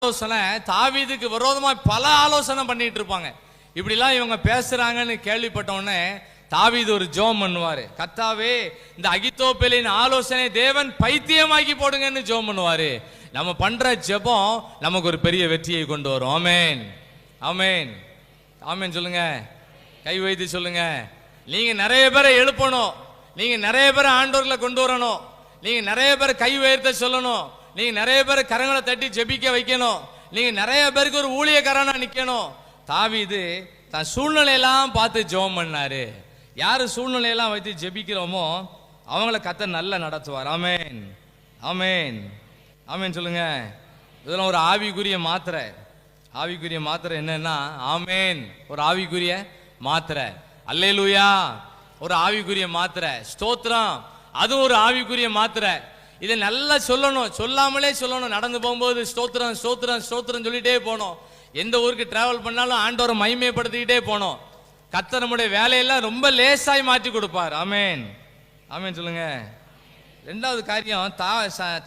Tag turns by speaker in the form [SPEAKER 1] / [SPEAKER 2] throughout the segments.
[SPEAKER 1] ஆலோசனை தாவீதுக்கு விரோதமா பல ஆலோசனை பண்ணிட்டு இருப்பாங்க. இப்படிலாம் இவங்க பேசுறாங்கன்னு கேள்விப்பட்ட உடனே தாவீது ஒரு ஜெபம் பண்ணுவாரு. கர்த்தாவே, இந்த அகித்தோப்பேலின் ஆலோசனை தேவன் பைத்தியமாக்கி போடுங்கன்னு ஜெபம் பண்ணுவாரு. நம்ம பண்ற ஜெபம் நமக்கு ஒரு பெரிய வெற்றியை கொண்டு வரும். ஆமென், ஆமென், ஆமென் சொல்லுங்க. கை வைத்து சொல்லுங்க. நீங்க நிறைய பேரை எழுப்பணும், நீங்க நிறைய பேரை ஆண்டவர்களை கொண்டு வரணும், நீங்க நிறைய பேர் கை உயர்த்த சொல்லணும், நீங்க நிறைய பேர் கரங்களை தட்டி ஜெபிக்க வைக்கணும், நீங்க நிறைய பேருக்கு ஒரு ஊழியக்காரனா நிக்கணும். தாவீது தன் சூழ்நிலையெல்லாம் பார்த்து ஜெபம் பண்ணாரு. யாரு சூழ்நிலையெல்லாம் வைத்து ஜெபிக்கிறோமோ அவங்கள கர்த்தர் நல்லா நடத்துவார். ஆமென், ஆமென், ஆமென் சொல்லுங்க. இதெல்லாம் ஒரு ஆவிக்குரிய மாத்திரை. ஆவிக்குரிய மாத்திரை என்னன்னா ஆமென், ஒரு ஆவிக்குரிய மாத்திரை. அல்லேலூயா, ஒரு ஆவிக்குரிய மாத்திரை. ஸ்தோத்திரம், அது ஒரு ஆவிக்குரிய மாத்திரை. இதை நல்லா சொல்லணும், சொல்லாமலே சொல்லணும். நடந்து போகும்போது ஸ்தோத்திரம் ஸ்தோத்திரம் ஸ்தோத்திரம் சொல்லிட்டே போனோம். எந்த ஊருக்கு டிராவல் பண்ணாலும் ஆண்டவரை மகிமைப்படுத்திக்கிட்டே போனோம். கர்த்தர் நம்முடைய வேலையெல்லாம் ரொம்ப லேசாய் மாற்றி கொடுப்பார். ஆமென், ஆமென் சொல்லுங்க. ரெண்டாவது காரியம்,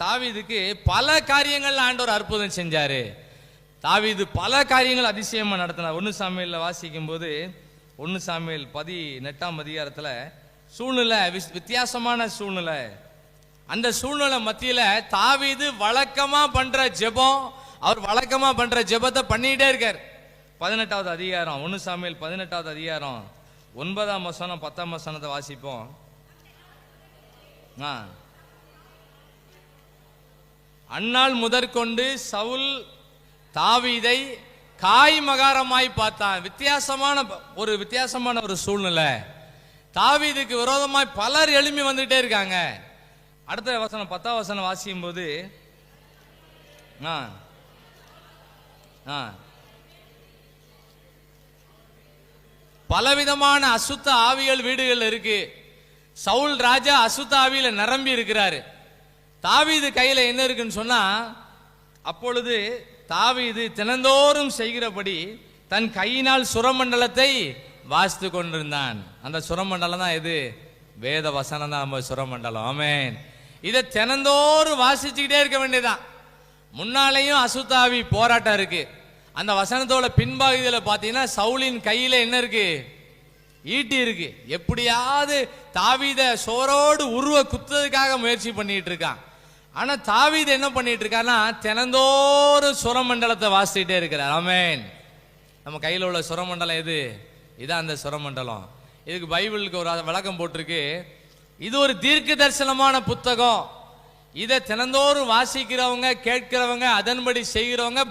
[SPEAKER 1] தாவீதுக்கு பல காரியங்கள் ஆண்டவர் அற்புதம் செஞ்சாரு. தாவீது பல காரியங்கள் அதிசயமா நடத்தினார். 1 சாமுவேல்ல வாசிக்கும் போது 1 சாமுவேல் 18ஆம் அதிகாரத்துல சூழ்நிலை வித்தியாசமான சூழ்நிலை. அந்த சூழ்நிலை மத்தியில தாவீது வழக்கமா பண்ற ஜெபம், அவர் வழக்கமா பண்ற ஜெபத்தை பண்ணிட்டே இருக்கார். 18வது அதிகாரம் 1 சாமுவேல் 18வது அதிகாரம் 9ஆம் வசனம் 10ஆம் வசனத்தை வாசிப்போம். அந்நாள் முதற்கொண்டு சவுல் தாவீதை காய் மகாரமாய் பார்த்தான். வித்தியாசமான ஒரு சூழ்நிலை. தாவீதுக்கு விரோதமாய் பலர் எழும்பி வந்துட்டே இருக்காங்க. அடுத்த வசனம் 10ஆம் வசனம் வாசிக்கும் போது பலவிதமான அசுத்த ஆவிகள் வீடுகள் இருக்கு. சவுல் ராஜா அசுத்த ஆவியில நிரம்பி இருக்கிறாரு. தாவீது கையில என்ன இருக்குன்னு சொன்னா, அப்பொழுது தாவீது தினந்தோறும் செய்கிறபடி தன் கையினால் சுரமண்டலத்தை வாசித்து கொண்டிருந்தான். அந்த சுரமண்டலம் தான் எது? வேத வசனம் தான் நம்ம சுரமண்டலம். ஆமென். இதை தினந்தோறும் வாசிச்சுக்கிட்டே இருக்க வேண்டியதான். முன்னாலேயும் அசுத்தாவி போராட்டம் இருக்கு. அந்த வசனத்தோட பின்பகுதியில் பார்த்தீங்கன்னா சவுலின் கையில என்ன இருக்கு? ஈட்டி இருக்கு. எப்படியாவது தாவீத சோரோடு உருவ குத்துறதுக்காக முயற்சி பண்ணிட்டு இருக்கான். ஆனா தாவீது என்ன பண்ணிட்டு இருக்கான்னா தினந்தோறும் சுரமண்டலத்தை வாசிச்சுட்டே இருக்கிறார். ஆமென். நம்ம கையில் உள்ள சுரமண்டலம் எது? இதான் அந்த சுரமண்டலம். இதுக்கு பைபிளுக்கு ஒரு விளக்கம் போட்டிருக்கு. இது ஒரு தீர்க்க தரிசனமான புத்தகம். இதை தினந்தோறும் வாசிக்கிறவங்க, கேட்கிறவங்க, அதன்படி செய்கிறவங்க